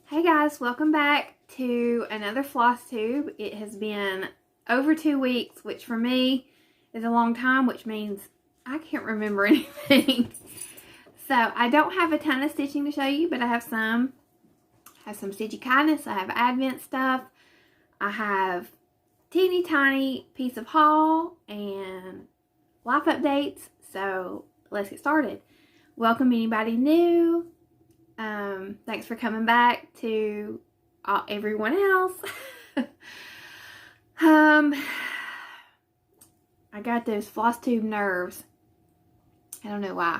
Hey guys, welcome back to another Flosstube. It has been over 2 weeks, which for me is a long time, which means I can't remember anything. So I don't have a ton of stitching to show you, but I have some. I have some Stitchy Kindness. I have Advent stuff. I have teeny tiny piece of haul and life updates. So let's get started. Welcome anybody new. Thanks for coming back to everyone else. I got those Flosstube nerves. I don't know why.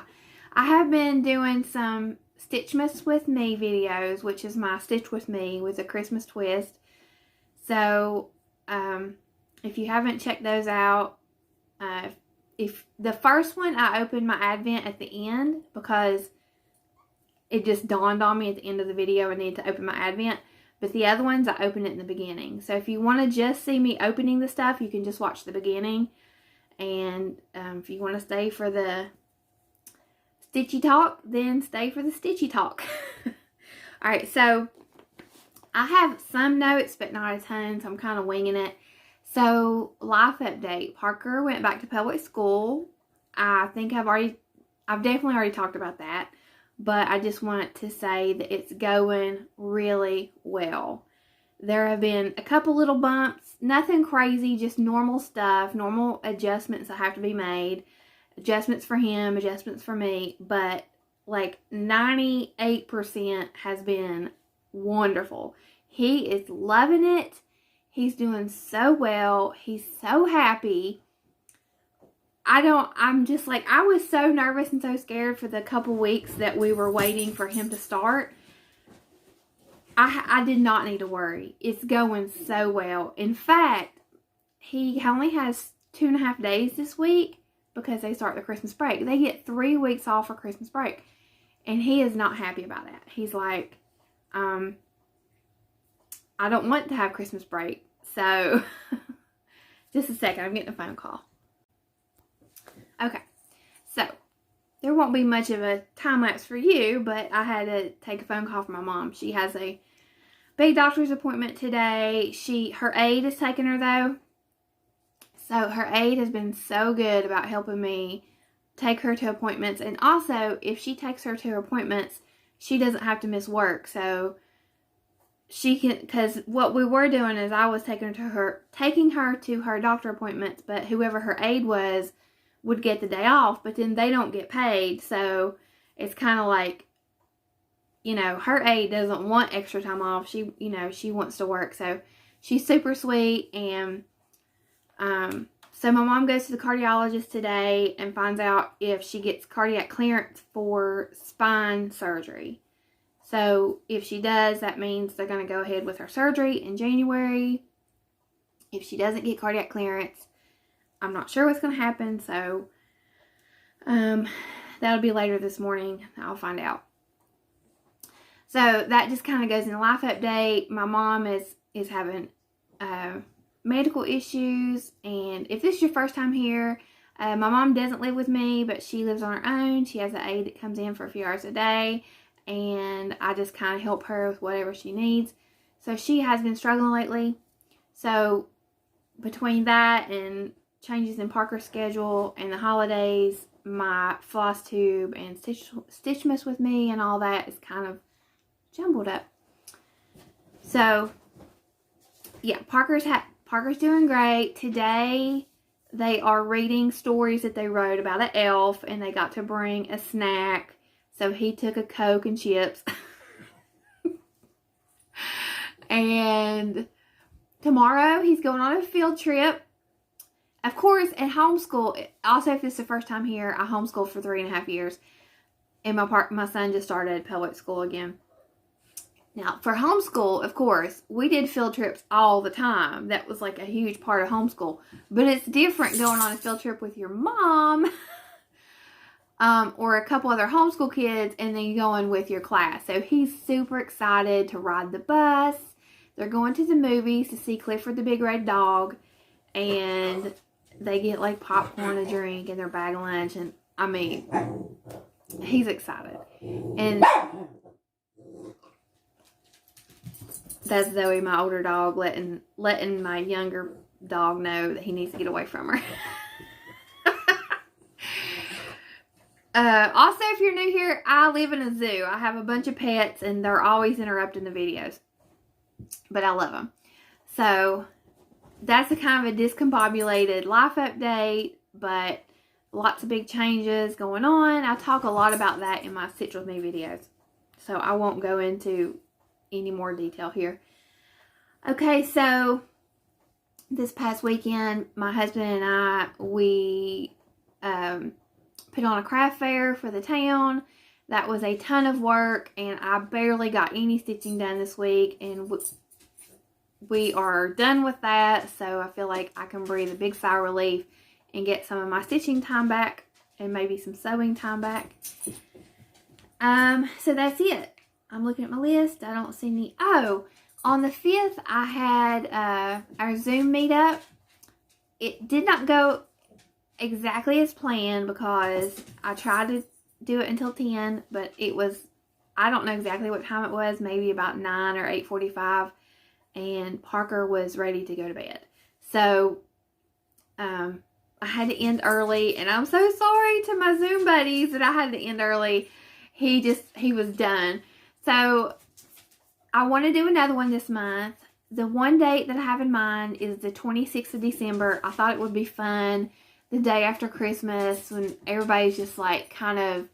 I have been doing some Stitchmas with Me videos, which is my Stitch with Me with a Christmas twist. So, if you haven't checked those out, if the first one I opened my Advent at the end because it just dawned on me at the end of the video I need to open my Advent. But the other ones, I open it in the beginning. So if you want to just see me opening the stuff, you can just watch the beginning. And if you want to stay for the Stitchy talk, then stay for the Stitchy talk. Alright, so I have some notes, but not a ton, so I'm kind of winging it. So, life update. Parker went back to public school. I think I've definitely already talked about that. But I just want to say that it's going really well. There have been a couple little bumps. Nothing crazy, just normal stuff. Normal adjustments that have to be made. Adjustments for him, adjustments for me. But like 98% has been wonderful. He is loving it. He's doing so well. He's so happy. I'm just like, I was so nervous and so scared for the couple weeks that we were waiting for him to start. I did not need to worry. It's going so well. In fact, he only has 2.5 days this week because they start the Christmas break. They get 3 weeks off for Christmas break. And he is not happy about that. He's like, I don't want to have Christmas break. So, just a second. I'm getting a phone call. Okay, so there won't be much of a time lapse for you, but I had to take a phone call from my mom. She has a big doctor's appointment today. Her aide is taking her though. So her aide has been so good about helping me take her to appointments. And also, if she takes her to her appointments, she doesn't have to miss work. So she can, because what we were doing is I was taking her to her doctor appointments, but whoever her aide would get the day off, but then they don't get paid. So it's kind of like, her aide doesn't want extra time off. She wants to work. So she's super sweet. And so my mom goes to the cardiologist today and finds out if she gets cardiac clearance for spine surgery. So if she does, that means they're going to go ahead with her surgery in January. If she doesn't get cardiac clearance, I'm not sure what's going to happen, so that'll be later this morning. I'll find out. So that just kind of goes in the life update. My mom is having medical issues, and if this is your first time here, my mom doesn't live with me, but she lives on her own. She has an aide that comes in for a few hours a day, and I just kind of help her with whatever she needs. So she has been struggling lately. So between that and changes in Parker's schedule and the holidays, my Flosstube and Stitchmas with Me and all that is kind of jumbled up. So, yeah, Parker's doing great. Today, they are reading stories that they wrote about an elf, and they got to bring a snack. So he took a Coke and chips. And tomorrow, he's going on a field trip. Of course, at homeschool, also if this is the first time here, I homeschooled for 3.5 years. And my son just started public school again. Now, for homeschool, of course, we did field trips all the time. That was like a huge part of homeschool. But it's different going on a field trip with your mom or a couple other homeschool kids and then going with your class. So he's super excited to ride the bus. They're going to the movies to see Clifford the Big Red Dog. And they get like popcorn, a drink, and their bag of lunch. And I mean, he's excited. And That's Zoe, my older dog, letting my younger dog know that he needs to get away from her. Also, if you're new here, I live in a zoo. I have a bunch of pets, and they're always interrupting the videos. But I love them. So, that's a kind of a discombobulated life update, but lots of big changes going on. I talk a lot about that in my Sit With Me videos. So, I won't go into any more detail here. Okay, so this past weekend, my husband and I, we put on a craft fair for the town. That was a ton of work, and I barely got any stitching done this week, and we are done with that, so I feel like I can breathe a big sigh of relief and get some of my stitching time back and maybe some sewing time back. So that's it. I'm looking at my list. I don't see any. Oh, on the 5th, I had our Zoom meetup. It did not go exactly as planned because I tried to do it until 10, but it was, I don't know exactly what time it was, maybe about 9 or 8:45, and Parker was ready to go to bed. So, I had to end early, and I'm so sorry to my Zoom buddies that I had to end early. He was done. So, I want to do another one this month. The one date that I have in mind is the 26th of December. I thought it would be fun the day after Christmas when everybody's just like kind of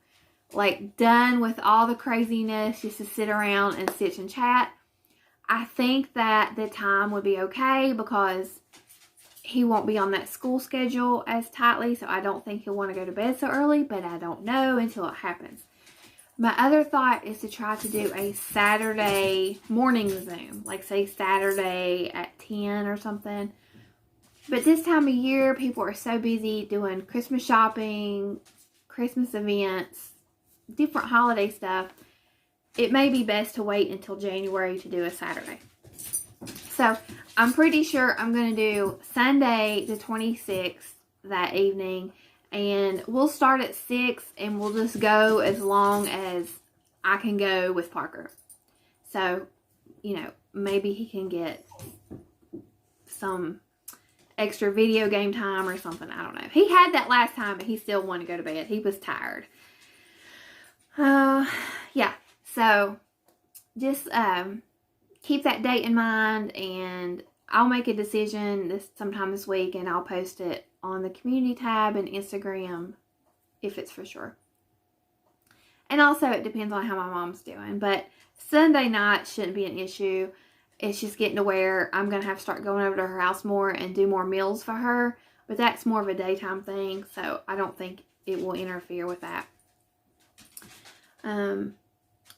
like done with all the craziness, just to sit around and stitch and chat. I think that the time would be okay because he won't be on that school schedule as tightly, so I don't think he'll want to go to bed so early, but I don't know until it happens. My other thought is to try to do a Saturday morning Zoom, like say Saturday at 10 or something. But this time of year, people are so busy doing Christmas shopping, Christmas events, different holiday stuff. It may be best to wait until January to do a Saturday. So, I'm pretty sure I'm going to do Sunday the 26th that evening. And we'll start at 6 and we'll just go as long as I can go with Parker. So, you know, maybe he can get some extra video game time or something. I don't know. He had that last time, but he still wanted to go to bed. He was tired. Yeah. So, just keep that date in mind, and I'll make a decision sometime this week, and I'll post it on the community tab and Instagram if it's for sure. And also, it depends on how my mom's doing. But Sunday night shouldn't be an issue. It's just getting to where I'm going to have to start going over to her house more and do more meals for her. But that's more of a daytime thing, so I don't think it will interfere with that.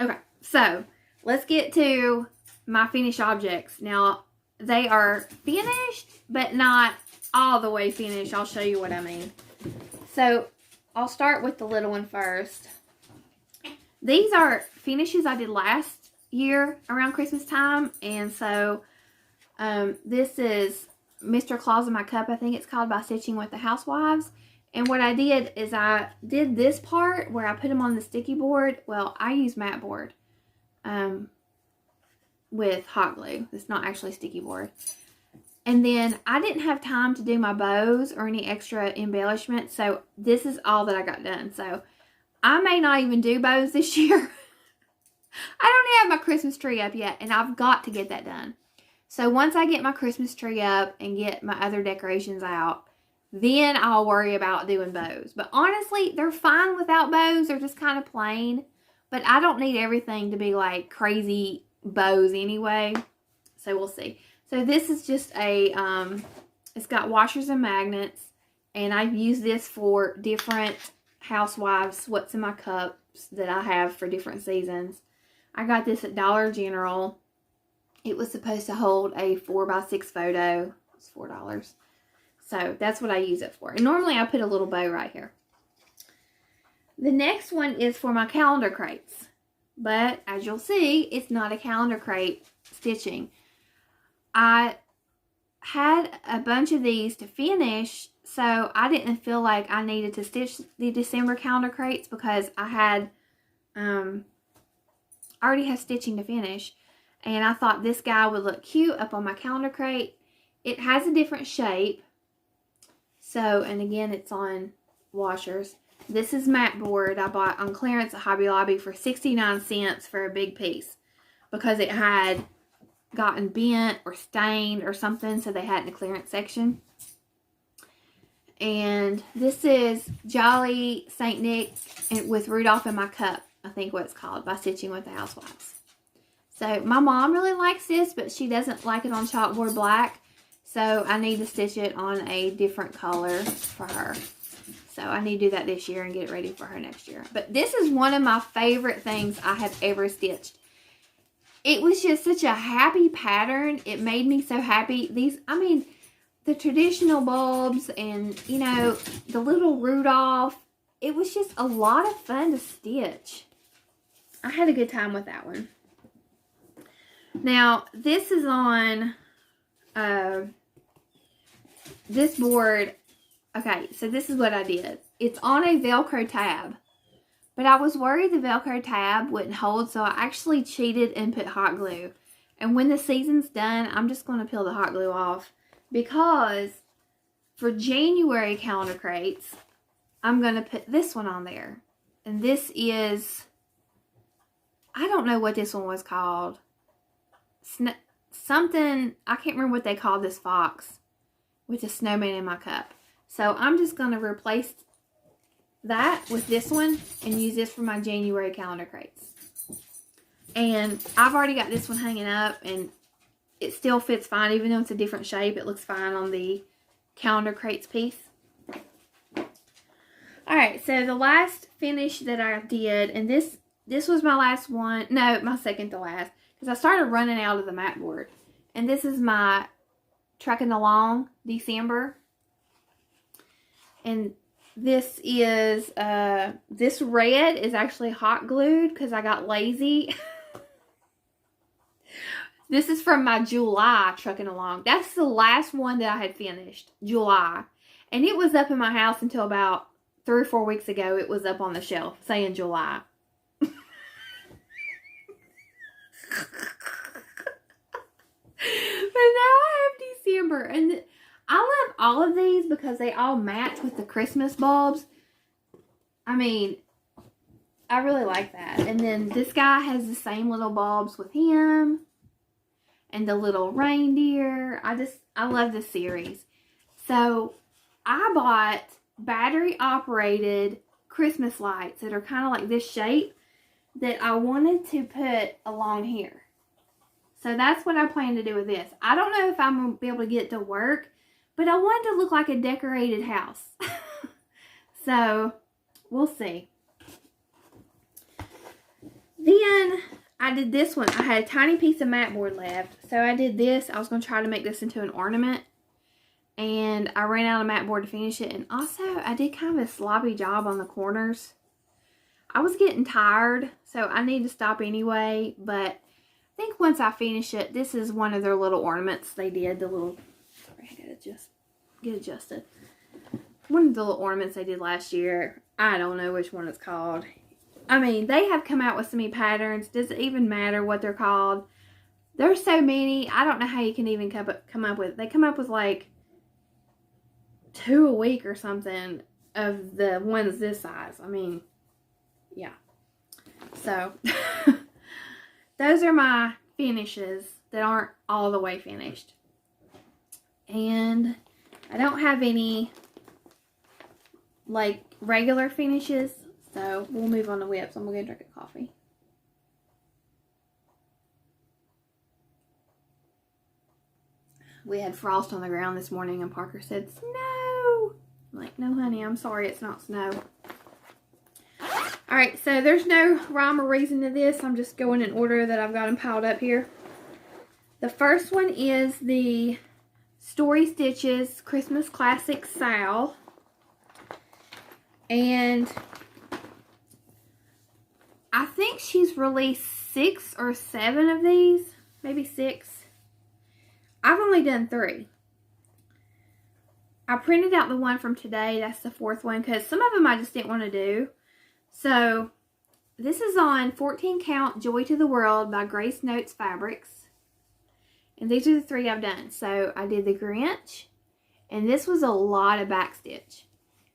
Okay, so let's get to my finished objects. Now, they are finished, but not all the way finished. I'll show you what I mean. So, I'll start with the little one first. These are finishes I did last year around Christmas time. And so, this is Mr. Claus in My Cup, I think it's called, by Stitching with the Housewives. And what I did is I did this part where I put them on the sticky board. Well, I use matte board with hot glue. It's not actually sticky board. And then I didn't have time to do my bows or any extra embellishment. So this is all that I got done. So I may not even do bows this year. I don't have my Christmas tree up yet, and I've got to get that done. So once I get my Christmas tree up and get my other decorations out, then I'll worry about doing bows. But honestly, they're fine without bows. They're just kind of plain. But I don't need everything to be like crazy bows anyway. So we'll see. So this is just a, it's got washers and magnets. And I've used this for different housewives, what's in my cups that I have for different seasons. I got this at Dollar General. It was supposed to hold a 4x6 photo. It's $4. So that's what I use it for. And normally I put a little bow right here. The next one is for my calendar crates. But as you'll see, it's not a calendar crate stitching. I had a bunch of these to finish, so I didn't feel like I needed to stitch the December calendar crates because I had, already have stitching to finish. And I thought this guy would look cute up on my calendar crate. It has a different shape. So, and again, it's on washers. This is mat board I bought on clearance at Hobby Lobby for 69 cents for a big piece. Because it had gotten bent or stained or something, so they had it in the clearance section. And this is Jolly St. Nick with Rudolph in My Cup, I think what it's called, by Stitching with the Housewives. So my mom really likes this, but she doesn't like it on chalkboard black. So I need to stitch it on a different color for her. So I need to do that this year and get it ready for her next year. But this is one of my favorite things I have ever stitched. It was just such a happy pattern. It made me so happy. The traditional bulbs and, you know, the little Rudolph. It was just a lot of fun to stitch. I had a good time with that one. Now, this is on this board. Okay, so this is what I did. It's on a Velcro tab. But I was worried the Velcro tab wouldn't hold, so I actually cheated and put hot glue. And when the season's done, I'm just going to peel the hot glue off. Because for January calendar crates, I'm going to put this one on there. And this is, I don't know what this one was called. Something, I can't remember what they called this fox with a snowman in my cup. So I'm just going to replace that with this one and use this for my January calendar crates. And I've already got this one hanging up and it still fits fine, even though it's a different shape. It looks fine on the calendar crates piece. Alright, so the last finish that I did, and this was my last one, no, my second to last, because I started running out of the mat board. And this is my Trucking Along December. And this is, this red is actually hot glued because I got lazy. This is from my July Trucking Along. That's the last one that I had finished, July. And it was up in my house until about 3 or 4 weeks ago. It was up on the shelf saying July. But now I have December. And I love all of these because they all match with the Christmas bulbs. I mean, I really like that. And then this guy has the same little bulbs with him. And the little reindeer. I love this series. So, I bought battery operated Christmas lights that are kind of like this shape that I wanted to put along here. So, that's what I plan to do with this. I don't know if I'm going to be able to get it to work, but I want it to look like a decorated house. So, we'll see. Then I did this one. I had a tiny piece of mat board left. So I did this. I was going to try to make this into an ornament. And I ran out of mat board to finish it. And also, I did kind of a sloppy job on the corners. I was getting tired. So I need to stop anyway. But I think once I finish it, this is one of their little ornaments they did. The little, sorry, I gotta just get adjusted. One of the little ornaments they did last year. I don't know which one it's called. I mean, they have come out with so many patterns. Does it even matter what they're called? There's so many. I don't know how you can even come up with. They come up with like 2 a week or something of the ones this size. I mean, yeah. So, those are my finishes that aren't all the way finished. And I don't have any like regular finishes. So, we'll move on to whips. I'm going to drink a coffee. We had frost on the ground this morning and Parker said, snow! I'm like, no honey, I'm sorry, it's not snow. Alright, so there's no rhyme or reason to this. I'm just going in order that I've got them piled up here. The first one is the Story Stitches Christmas Classic Sal. And I think she's released 6 or 7 of these. Maybe 6. I've only done 3. I printed out the one from today. That's the 4th one. Because some of them I just didn't want to do. So, this is on 14 Count Joy to the World by Grace Notes Fabrics. And these are the 3 I've done. So I did the Grinch. And this was a lot of backstitch.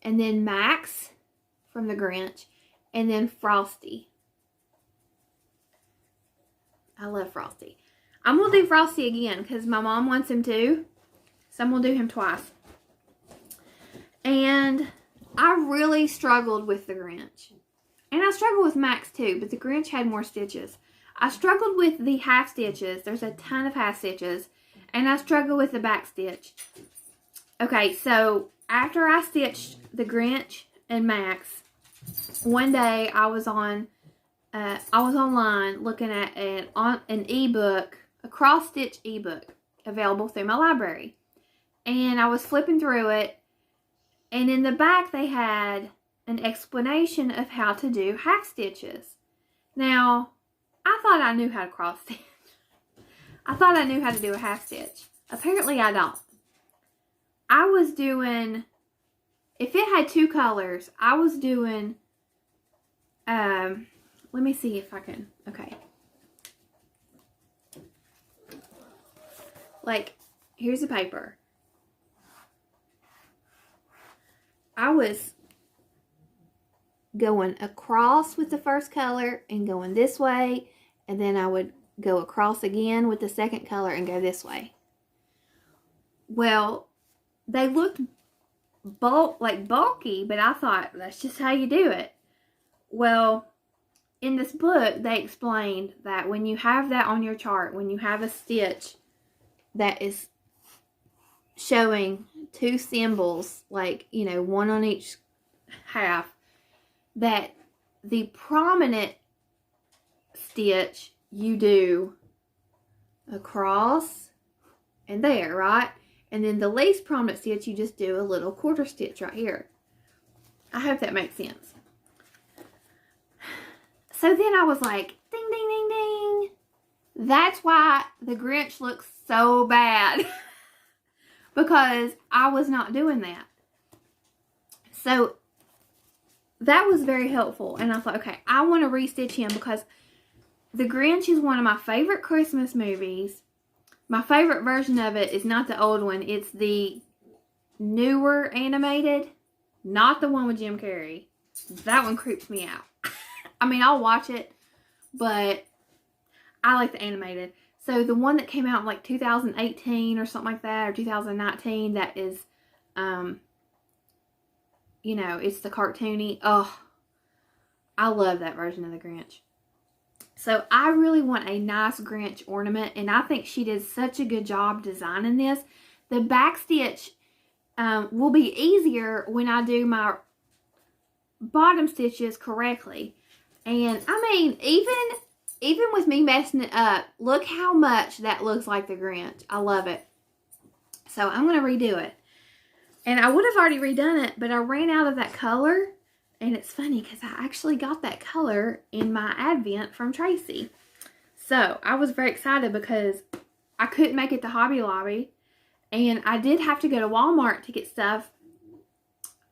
And then Max from the Grinch. And then Frosty. I love Frosty. I'm going to do Frosty again because my mom wants him to. So I'm going to do him twice. And I really struggled with the Grinch. And I struggled with Max too, but the Grinch had more stitches. I struggled with the half stitches. There's a ton of half stitches. And I struggled with the back stitch. Okay, so after I stitched the Grinch and Max, one day I was online looking at an ebook, a cross-stitch ebook available through my library. And I was flipping through it. And in the back they had an explanation of how to do half stitches. Now, I thought I knew how to cross stitch. I thought I knew how to do a half stitch. Apparently I don't. I was doing, if it had 2 colors, I was doing, let me see if I can, okay. Like, here's the paper. I was going across with the first color and going this way, and then I would go across again with the second color and go this way. Well, they looked bulky, but I thought that's just how you do it. Well, in this book they explained that when you have that on your chart, when you have a stitch that is showing 2 symbols, like, you know, 1 on each half, that the prominent stitch you do across and there, right? And then the least prominent stitch you just do a little quarter stitch right here. I hope that makes sense. So then I was like, ding, ding, ding, ding. That's why the Grinch looks so bad. Because I was not doing that. So that was very helpful. And I thought, okay, I want to restitch him because the Grinch is one of my favorite Christmas movies. My favorite version of it is not the old one. It's the newer animated. Not the one with Jim Carrey. That one creeps me out. I mean, I'll watch it, but I like the animated. So the one that came out in like 2018 or something like that, or 2019, that is, you know, it's the cartoony. Oh, I love that version of the Grinch. So I really want a nice Grinch ornament, and I think she did such a good job designing this. The back stitch will be easier when I do my bottom stitches correctly. And I mean, even with me messing it up, look how much that looks like the Grinch. I love it. So I'm going to redo it. And I would have already redone it, but I ran out of that color. And it's funny because I actually got that color in my Advent from Tracy. So I was very excited because I couldn't make it to Hobby Lobby. And I did have to go to Walmart to get stuff.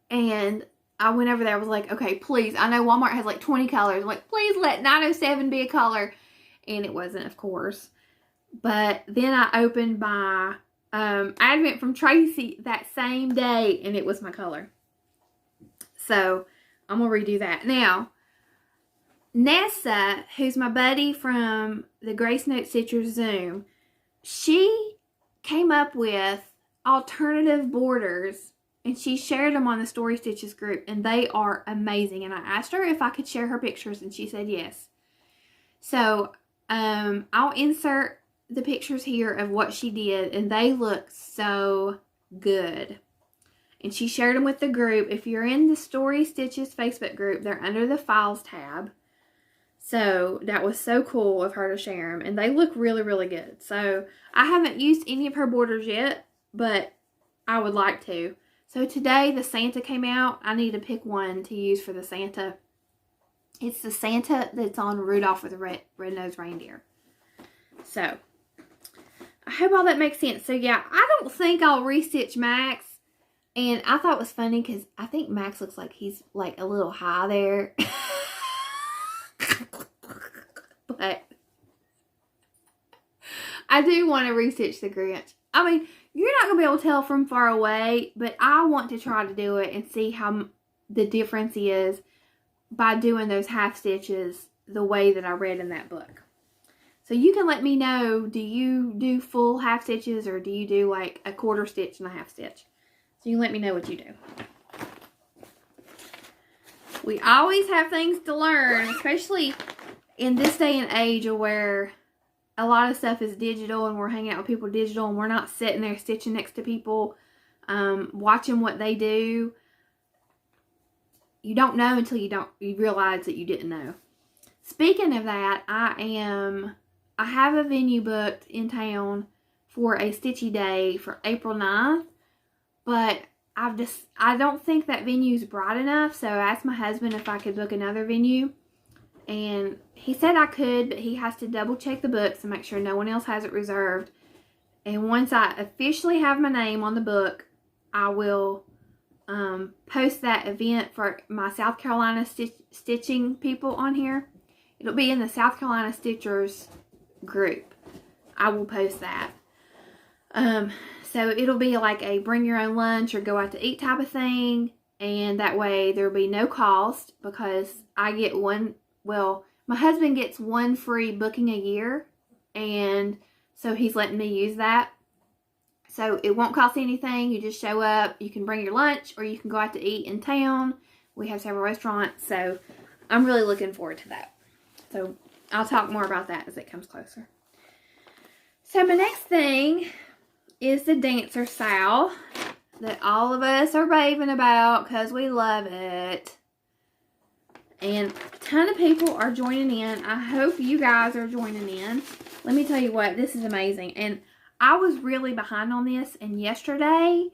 And I went over there. I was like, okay, please. I know Walmart has like 20 colors. I'm like, please let 907 be a color. And it wasn't, of course. But then I opened my Advent from Tracy that same day. And it was my color. So I'm going to redo that. Now, Nessa, who's my buddy from the Grace Note Stitcher Zoom, she came up with alternative borders. And she shared them on the Story Stitches group. And they are amazing. And I asked her if I could share her pictures. And she said yes. So, I'll insert the pictures here of what she did. And they look so good. And she shared them with the group. If you're in the Story Stitches Facebook group, they're under the Files tab. So, that was so cool of her to share them. And they look really, really good. So, I haven't used any of her borders yet. But I would like to. So today the Santa came out. I need to pick one to use for the Santa. It's the Santa that's on Rudolph with the red-nosed reindeer. So I hope all that makes sense. So yeah, I don't think I'll restitch Max. And I thought it was funny because I think Max looks like he's like a little high there. I do want to restitch the Grinch. I mean, you're not going to be able to tell from far away, but I want to try to do it and see how the difference is by doing those half stitches the way that I read in that book. So you can let me know, do you do full half stitches or do you do like a quarter stitch and a half stitch? So you can let me know what you do. We always have things to learn, especially in this day and age where a lot of stuff is digital and we're hanging out with people digital and we're not sitting there stitching next to people, watching what they do. You don't know until you realize that you didn't know. Speaking of that, I have a venue booked in town for a stitchy day for April 9th, but I don't think that venue's bright enough, so I asked my husband if I could book another venue, and he said I could, but he has to double check the books and make sure no one else has it reserved. And once I officially have my name on the book, I will post that event for my South Carolina stitching people on here. It'll be in the South Carolina Stitchers group. I will post that. So it'll be like a bring your own lunch or go out to eat type of thing. And that way there'll be no cost because I get my husband gets one free booking a year. And so he's letting me use that. So it won't cost anything. You just show up. You can bring your lunch or you can go out to eat in town. We have several restaurants. So I'm really looking forward to that. So I'll talk more about that as it comes closer. So my next thing is the dancer Sal that all of us are raving about because we love it. And a ton of people are joining in. I hope you guys are joining in. Let me tell you what, this is amazing. And I was really behind on this, and yesterday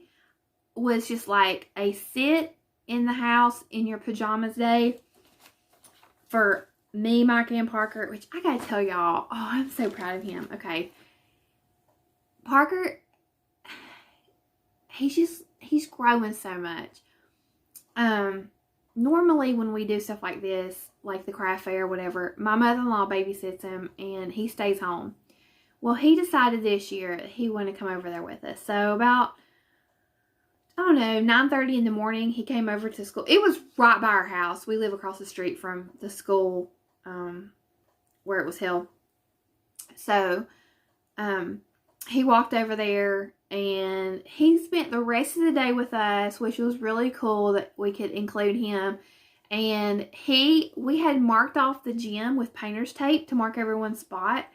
was just like a sit in the house in your pajamas day for me, Micah, and Parker, which I gotta tell y'all, oh, I'm so proud of him. Okay. Parker, he's growing so much. Normally when we do stuff like this, like the craft fair or whatever, my mother-in-law babysits him and he stays home. Well, he decided this year he wanted to come over there with us. So about, I don't know, 9:30 in the morning, he came over to school. It was right by our house. We live across the street from the school where it was held. So he walked over there and he spent the rest of the day with us, which was really cool that we could include him. And we had marked off the gym with painter's tape to mark everyone's spot.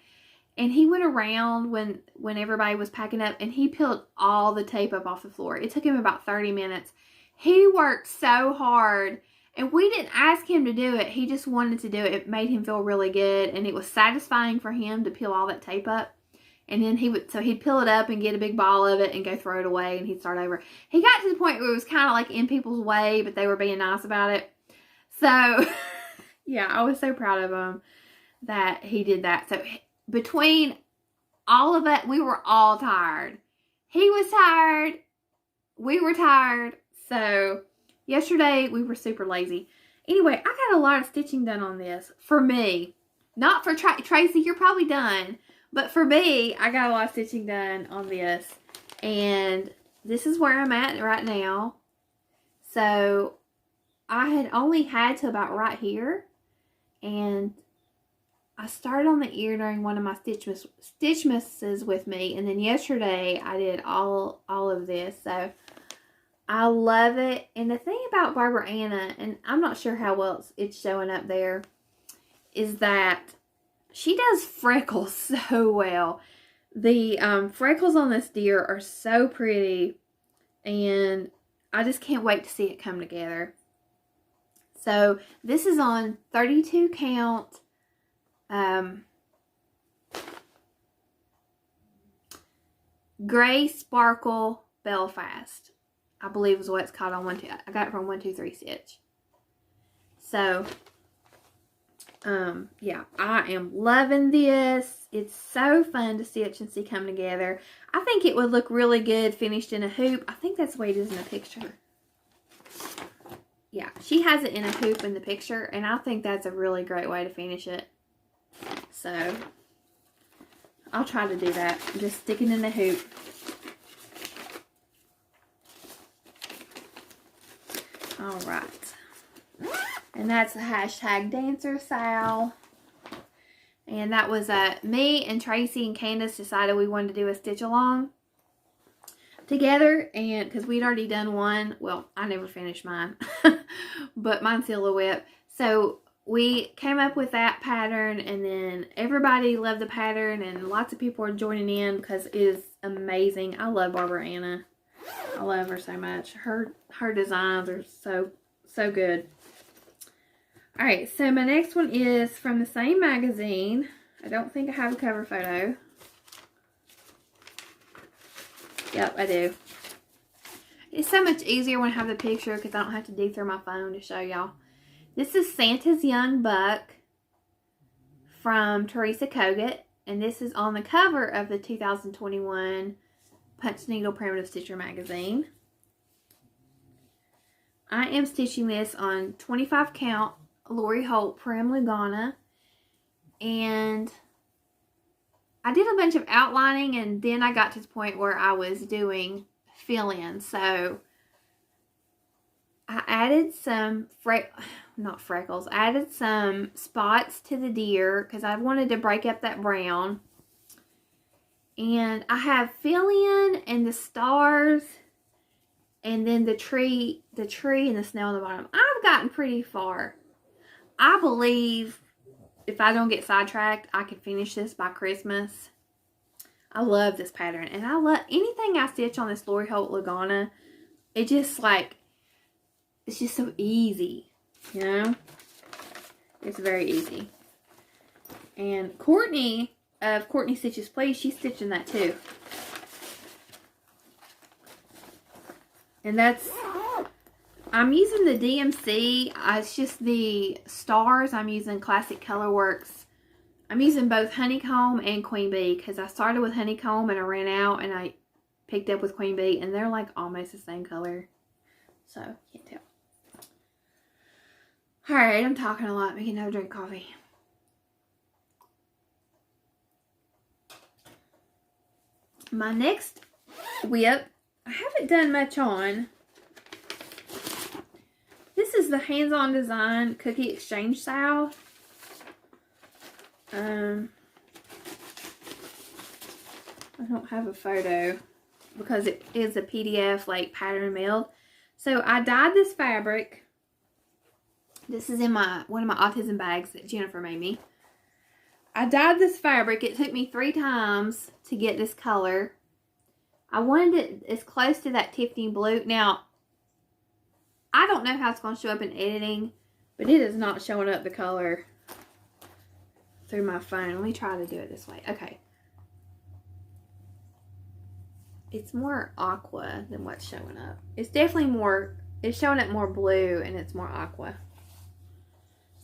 And he went around when everybody was packing up and he peeled all the tape up off the floor. It took him about 30 minutes. He worked so hard. And we didn't ask him to do it. He just wanted to do it. It made him feel really good. And it was satisfying for him to peel all that tape up. And then he'd peel it up and get a big ball of it and go throw it away and he'd start over. He got to the point where it was kind of like in people's way, but they were being nice about it. So, yeah, I was so proud of him that he did that. So, between all of it, we were all tired. He was tired. We were tired. So, yesterday, we were super lazy. Anyway, I got a lot of stitching done on this for me. Not for Tracy, you're probably done. But for me, I got a lot of stitching done on this. And this is where I'm at right now. So, I had only had to about right here. And I started on the ear during one of my Stitchmases with me. And then yesterday, I did all of this. So, I love it. And the thing about Barbara Anna, and I'm not sure how well it's showing up there, is that she does freckles so well. The freckles on this deer are so pretty. And I just can't wait to see it come together. So, this is on 32 count. Gray Sparkle Belfast, I believe is what it's called on I got it from 123 Stitch. So, yeah, I am loving this. It's so fun to stitch and see come together. I think it would look really good finished in a hoop. I think that's the way it is in the picture. Yeah, she has it in a hoop in the picture, and I think that's a really great way to finish it. So, I'll try to do that. Just sticking in the hoop. All right. And that's the hashtag Dancer Sal. And that was me and Tracy and Candace decided we wanted to do a stitch along together. And because we'd already done one. Well, I never finished mine. But mine's silhouette. So we came up with that pattern. And then everybody loved the pattern. And lots of people are joining in because it is amazing. I love Barbara Anna. I love her so much. Her designs are so good. Alright, so my next one is from the same magazine. I don't think I have a cover photo. Yep, I do. It's so much easier when I have the picture because I don't have to dig through my phone to show y'all. This is Santa's Young Buck from Teresa Kogut. And this is on the cover of the 2021 Punch Needle Primitive Stitcher magazine. I am stitching this on 25 count Lori Holt Prim Lugana, and I did a bunch of outlining, and then I got to the point where I was doing fill-in. So I added some I added some spots to the deer because I wanted to break up that brown. And I have fill-in and the stars, and then the tree and the snow on the bottom. I've gotten pretty far. I believe if I don't get sidetracked, I can finish this by Christmas. I love this pattern. And I love anything I stitch on this Lori Holt Lugana. It's just so easy. You know? It's very easy. And Courtney of Courtney Stitches Please, she's stitching that too. And I'm using the DMC. It's just the stars. I'm using Classic Colorworks. I'm using both Honeycomb and Queen Bee because I started with Honeycomb and I ran out and I picked up with Queen Bee and they're like almost the same color. So, can't tell. Alright, I'm talking a lot. Making no drink coffee. My next whip, I haven't done much on. This is the Hands-On Design Cookie Exchange Style. I don't have a photo because it is a PDF like pattern mailed. So I dyed this fabric. This is in one of my autism bags that Jennifer made me. I dyed this fabric. It took me 3 times to get this color. I wanted it as close to that Tiffany blue. Now, I don't know how it's going to show up in editing, but it is not showing up the color through my phone. Let me try to do it this way. Okay. It's more aqua than what's showing up. It's definitely more, it's showing up more blue and it's more aqua.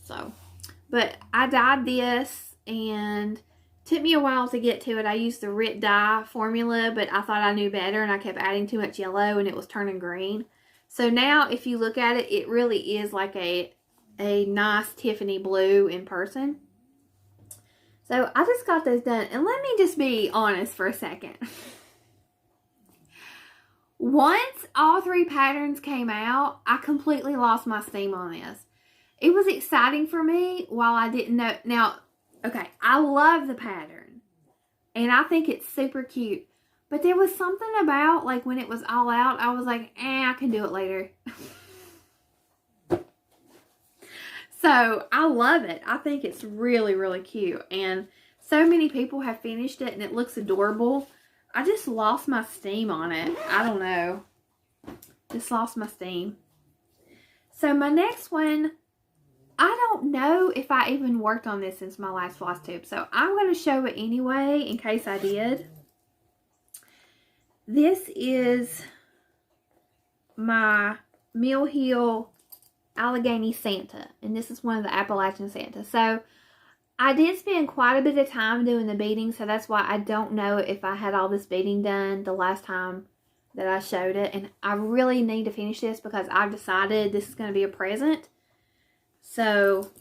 So, but I dyed this and it took me a while to get to it. I used the Rit dye formula, but I thought I knew better and I kept adding too much yellow and it was turning green. So now if you look at it, it really is like a nice Tiffany blue in person. So I just got those done. And let me just be honest for a second. Once all 3 patterns came out, I completely lost my steam on this. It was exciting for me while I didn't know. Now, okay, I love the pattern. And I think it's super cute. But there was something about, like, when it was all out, I was like, I can do it later. So, I love it. I think it's really, really cute. And so many people have finished it, and it looks adorable. I just lost my steam on it. I don't know. Just lost my steam. So, my next one, I don't know if I even worked on this since my last Flosstube. So, I'm going to show it anyway, in case I did. This is my Mill Hill Allegheny Santa. And this is one of the Appalachian Santa. So, I did spend quite a bit of time doing the beading. So, that's why I don't know if I had all this beading done the last time that I showed it. And I really need to finish this because I've decided this is going to be a present. So,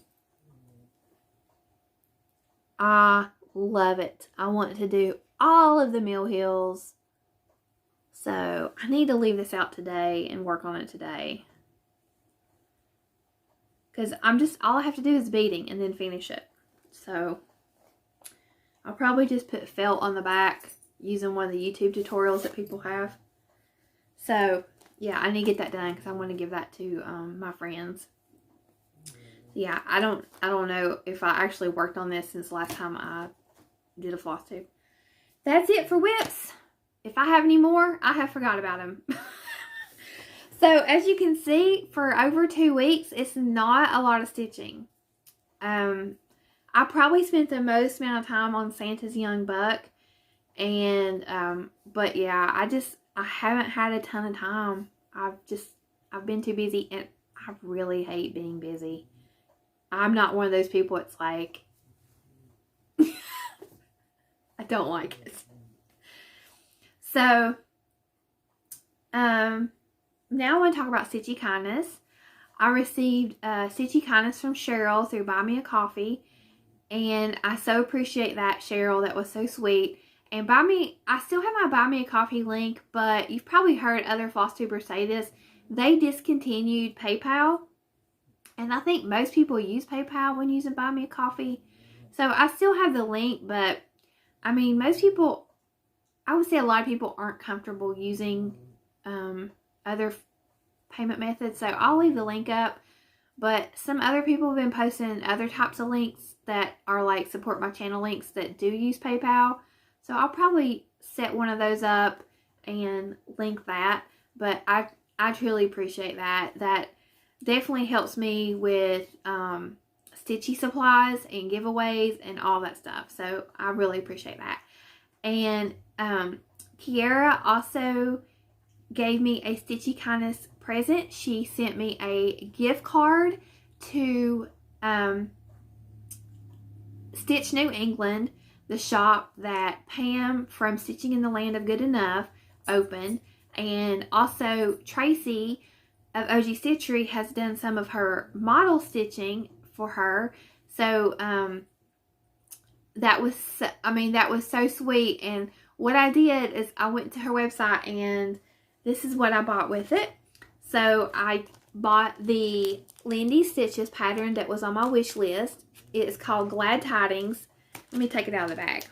I love it. I want to do all of the Mill Hills. So I need to leave this out today and work on it today. Because all I have to do is beading and then finish it. So I'll probably just put felt on the back using one of the YouTube tutorials that people have. So yeah, I need to get that done because I want to give that to my friends. Yeah, I don't know if I actually worked on this since the last time I did a floss tube. That's it for whips. If I have any more, I have forgot about them. So as you can see, for over 2 weeks, it's not a lot of stitching. I probably spent the most amount of time on Santa's Young Buck. And, but yeah, I haven't had a ton of time. I've been too busy, and I really hate being busy. I'm not one of those people that's like, I don't like it. So, now I want to talk about Stitchy Kindness. I received Stitchy Kindness from Cheryl through Buy Me a Coffee. And I so appreciate that, Cheryl. That was so sweet. And I still have my Buy Me a Coffee link, but you've probably heard other Flosstubers say this. They discontinued PayPal. And I think most people use PayPal when using Buy Me a Coffee. So I still have the link, but I mean, most people, I would say a lot of people aren't comfortable using other payment methods. So I'll leave the link up. But some other people have been posting other types of links that are like support my channel links that do use PayPal. So I'll probably set one of those up and link that. But I truly appreciate that. That definitely helps me with stitchy supplies and giveaways and all that stuff. So I really appreciate that. And Kiara also gave me a Stitchy Kindness present. She sent me a gift card to Stitch New England, the shop that Pam from Stitching in the Land of Good Enough opened. And also Tracy of OG Stitchery has done some of her model stitching for her. So that was so sweet. And what I did is I went to her website, and this is what I bought with it. So I bought the Lindy Stitches pattern that was on my wish list. It is called Glad Tidings. Let me take it out of the bag.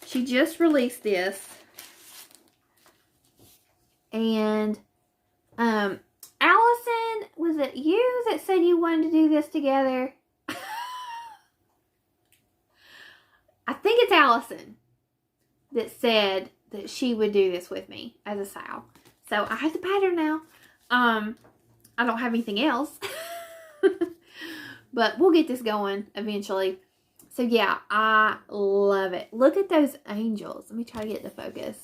She just released this. And Allison, was it you that said you wanted to do this together? I think it's Allison that said that she would do this with me as a sale. So I have the pattern now. I don't have anything else. But we'll get this going eventually. So yeah, I love it. Look at those angels. Let me try to get the focus.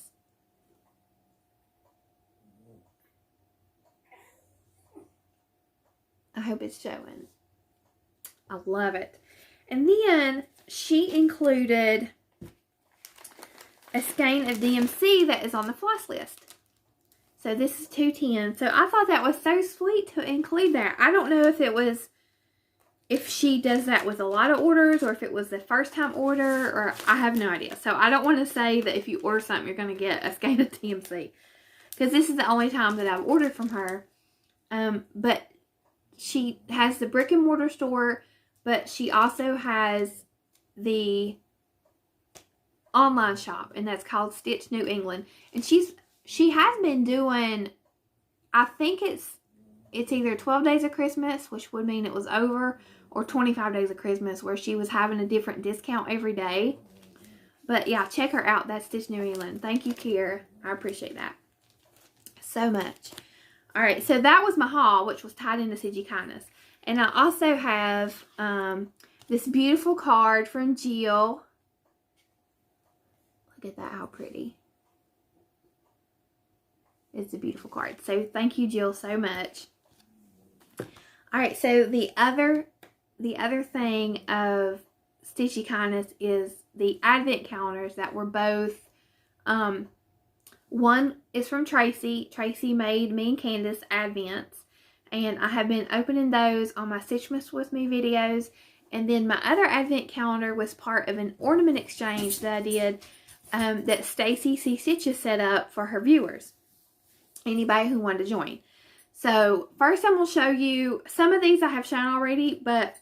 I hope it's showing. I love it. And then she included a skein of DMC that is on the floss list. So this is 210. So I thought that was so sweet to include that. I don't know if she does that with a lot of orders, or if it was the first time order, or I have no idea. So I don't want to say that if you order something, you're going to get a skein of DMC. Because this is the only time that I've ordered from her. But she has the brick and mortar store, but she also has the online shop, and that's called Stitch New England. And she has been doing, I think it's either 12 days of Christmas, which would mean it was over, or 25 days of Christmas, where she was having a different discount every day. But yeah, check her out. That's Stitch New England. Thank you, Kiera. I appreciate that so much. All right, so that was my haul, which was tied into Stitchy Kindness. And I also have this beautiful card from Jill. Look at that, how pretty. It's a beautiful card. So thank you, Jill, so much. All right, so the other thing of Stitchy Kindness is the advent calendars that were both, one is from Tracy. Tracy made me and Candace advents, and I have been opening those on my Stitchmas With Me videos, And then my other advent calendar was part of an ornament exchange that I did that Stacy C. Stitches set up for her viewers. Anybody who wanted to join. So first I'm going to show you, some of these I have shown already, but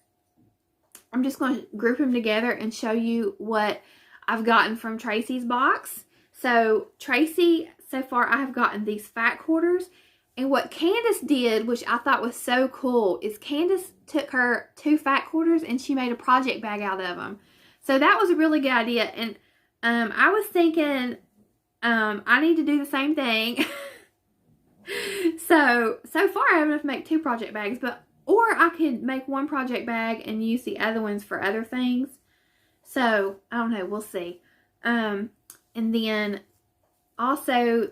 I'm just going to group them together and show you what I've gotten from Tracy's box. So Tracy, so far I have gotten these fat quarters. And what Candace did, which I thought was so cool, is Candace took her 2 fat quarters and she made a project bag out of them. So that was a really good idea. And I was thinking I need to do the same thing. So far I have enough to make 2 project bags, or I could make 1 project bag and use the other ones for other things. So I don't know, we'll see. And then also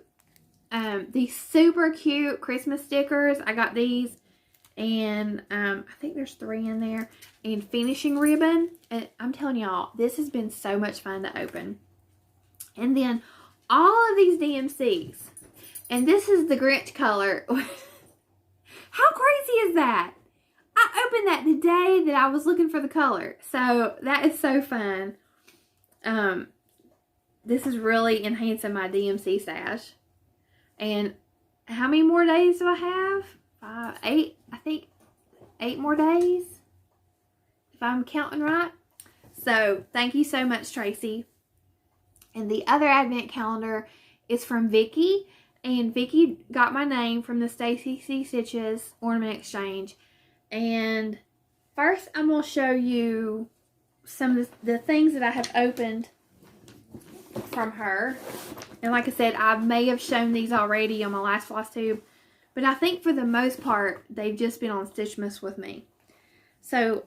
these super cute Christmas stickers. I got these, and I think there's 3 in there, and finishing ribbon. And I'm telling y'all, this has been so much fun to open. And then all of these DMCs. And this is the Grinch color. How crazy is that? I opened that the day that I was looking for the color. So that is so fun. This is really enhancing my DMC stash. And how many more days do I have? 5, 8, I think 8 more days, if I'm counting right. So thank you so much, Tracy. And the other advent calendar is from Vicky. And Vicky got my name from the Stacy C. Stitches Ornament Exchange. And first I'm going to show you some of the things that I have opened from her. And like I said, I may have shown these already on my last Flosstube, but I think for the most part, they've just been on Stitchmas with me. So,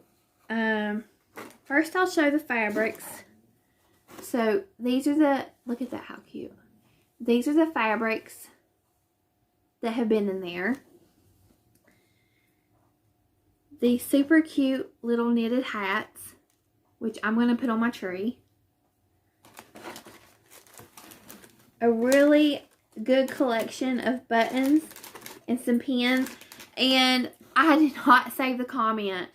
first I'll show the fabrics. So, these are the, look at that, how cute. These are the fabrics that have been in there. These super cute little knitted hats, which I'm going to put on my tree. A really good collection of buttons and some pins. And I did not save the comment,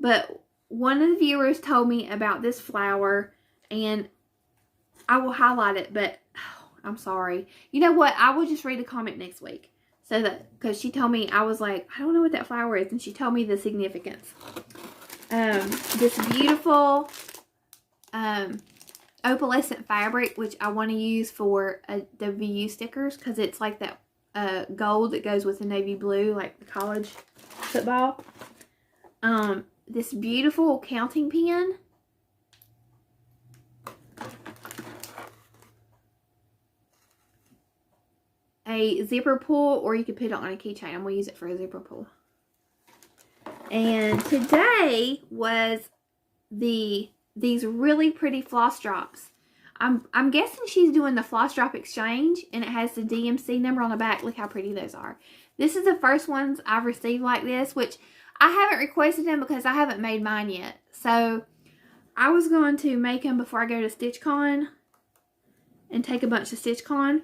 but one of the viewers told me about this flower, and I will highlight it, but oh, I'm sorry. You know what? I will just read the comment next week. So that, because she told me, I was like, I don't know what that flower is, and she told me the significance. This beautiful opalescent fabric, which I want to use for the VU stickers, because it's like that gold that goes with the navy blue, like the college football. This beautiful counting pen. A zipper pull, or you could put it on a keychain. I'm going to use it for a zipper pull. And today was these really pretty floss drops. I'm guessing she's doing the floss drop exchange, and it has the DMC number on the back. Look how pretty those are. This is the first ones I've received like this, which I haven't requested them because I haven't made mine yet. So I was going to make them before I go to StitchCon and take a bunch to StitchCon.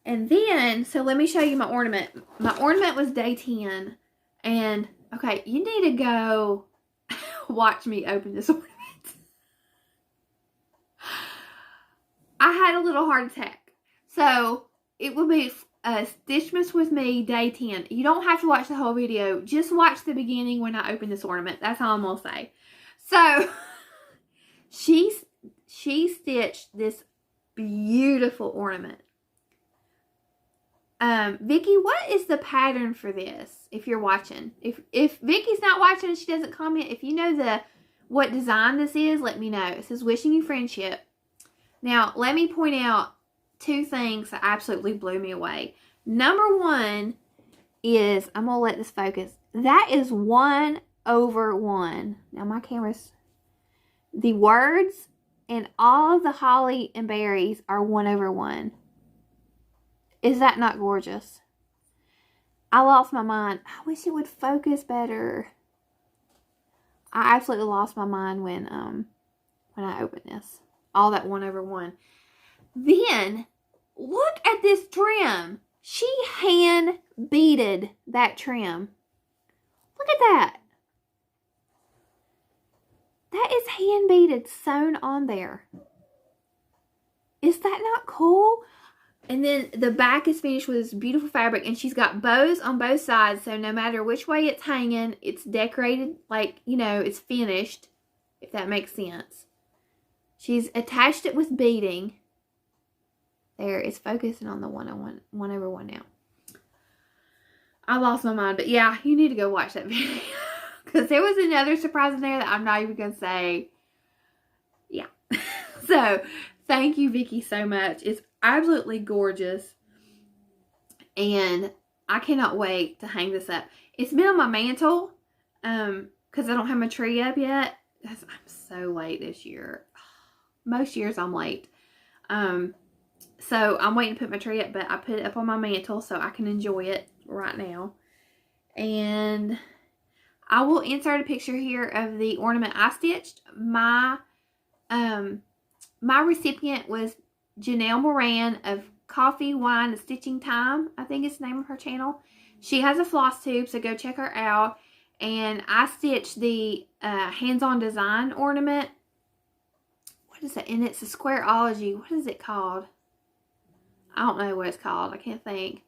And then, so let me show you my ornament. My ornament was day 10. And, okay, you need to go watch me open this ornament. I had a little heart attack. So, it will be Stitchmas with me day 10. You don't have to watch the whole video. Just watch the beginning when I open this ornament. That's all I'm going to say. So, she stitched this beautiful ornament. Vicky, what is the pattern for this? If you're watching, if Vicky's not watching and she doesn't comment, if you know what design this is, let me know. It says wishing you friendship. Now, let me point out 2 things that absolutely blew me away. Number 1 is, I'm going to let this focus. That is 1/1. Now, my camera's, the words and all of the holly and berries are 1/1. Is that not gorgeous? I lost my mind. I wish it would focus better. I absolutely lost my mind when I opened this. All that 1/1. Then, look at this trim. She hand beaded that trim. Look at that. That is hand beaded, sewn on there. Is that not cool? And then the back is finished with this beautiful fabric, and she's got bows on both sides, so no matter which way it's hanging, it's decorated, like, you know, it's finished, if that makes sense. She's attached it with beading. There, it's focusing on the 1/1 now. I lost my mind, but yeah, you need to go watch that video. Because there was another surprise in there that I'm not even going to say. Yeah. So, thank you, Vicki, so much. It's absolutely gorgeous. And I cannot wait to hang this up. It's been on my mantle. Because I don't have my tree up yet. I'm so late this year. Most years I'm late. So I'm waiting to put my tree up, but I put it up on my mantle so I can enjoy it right now. And I will insert a picture here of the ornament I stitched. My recipient was Janelle Moran of Coffee, Wine, and Stitching Time. I think it's the name of her channel. She has a Flosstube, so go check her out. And I stitched the hands-on design ornament. What is that? And it's a Squareology. What is it called? I don't know what it's called. I can't think.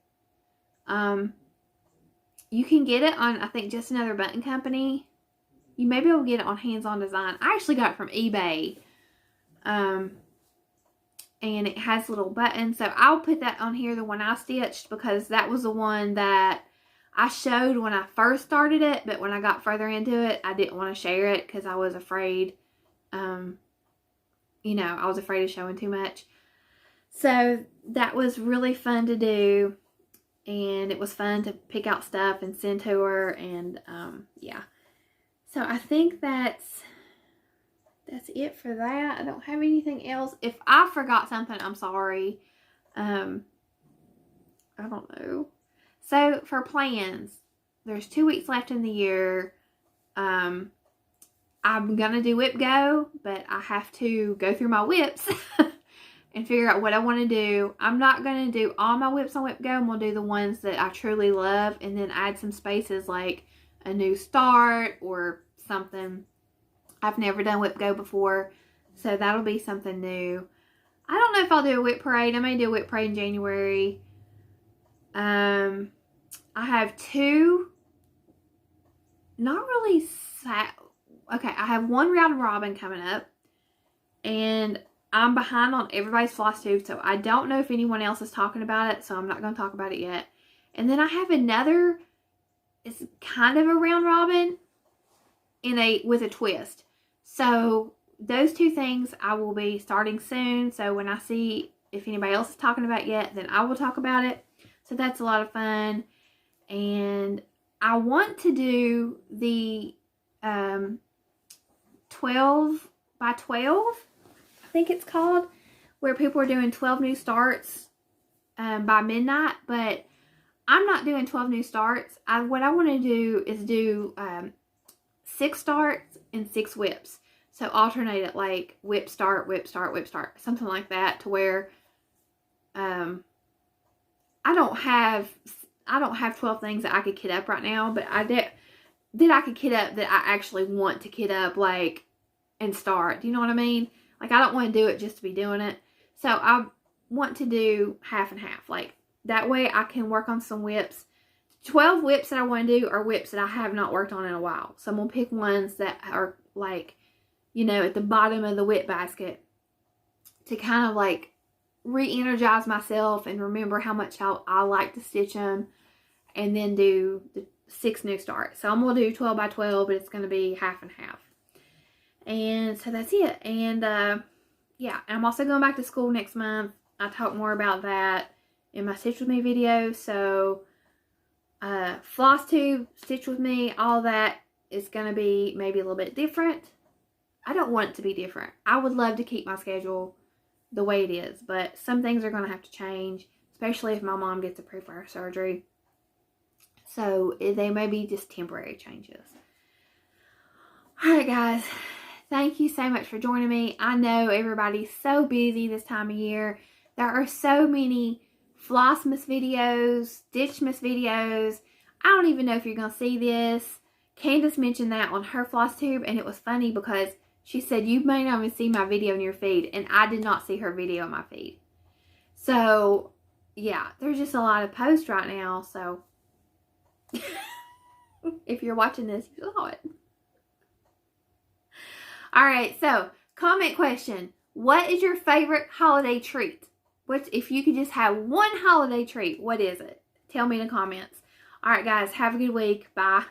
You can get it on, I think, Just Another Button Company. You may be able to get it on Hands-On Design. I actually got it from eBay. And it has little buttons. So I'll put that on here, the one I stitched, because that was the one that I showed when I first started it. But when I got further into it, I didn't want to share it because I was afraid, you know, I was afraid of showing too much. So that was really fun to do, and it was fun to pick out stuff and send to her, and yeah. So I think that's it for that. I don't have anything else. If I forgot something, I'm sorry. I don't know. So for plans, there's 2 weeks left in the year. I'm gonna do whip go, but I have to go through my whips and figure out what I want to do. I'm not going to do all my whips on whip go. I'm going to do the ones that I truly love, and then add some spaces like a new start or something. I've never done whip go before, so that'll be something new. I don't know if I'll do a whip parade. I may do a whip parade in January. I have 2, not really okay, I have 1 round robin coming up, and I'm behind on everybody's Flosstube, so I don't know if anyone else is talking about it, so I'm not going to talk about it yet. And then I have another, it's kind of a round robin with a twist. So those 2 things I will be starting soon. So when I see if anybody else is talking about it yet, then I will talk about it. So that's a lot of fun. And I want to do the 12 by 12. I think it's called, where people are doing 12 new starts by midnight, but I'm not doing 12 new starts. What I want to do is do 6 starts and 6 whips. So alternate it, like whip start, whip start, whip start, something like that, to where I don't have 12 things that I could kit up right now, but I could kit up that I actually want to kit up, like, and start. Do you know what I mean? Like, I don't want to do it just to be doing it. So I want to do half and half. Like, that way I can work on some whips. 12 whips that I want to do are whips that I have not worked on in a while. So I'm going to pick ones that are, like, you know, at the bottom of the whip basket, to kind of, like, re-energize myself and remember how much I like to stitch them. And then do the 6 new starts. So I'm going to do 12 by 12, but it's going to be half and half. And so that's it. And yeah, I'm also going back to school next month. I talk more about that in my Stitch With Me video. So Flosstube, Stitch With Me, all that is going to be maybe a little bit different. I don't want it to be different. I would love to keep my schedule the way it is, but some things are going to have to change, especially if my mom gets approved for her surgery. So they may be just temporary changes. Alright guys, thank you so much for joining me. I know everybody's so busy this time of year. There are so many Flossmas videos, Stitchmas videos. I don't even know if you're going to see this. Candace mentioned that on her Flosstube, and it was funny because She said, you may not even see my video in your feed. And I did not see her video in my feed. So, yeah, there's just a lot of posts right now. So, if you're watching this, you saw it. Alright, so, comment question. What is your favorite holiday treat? If you could just have one holiday treat, what is it? Tell me in the comments. Alright, guys, have a good week. Bye.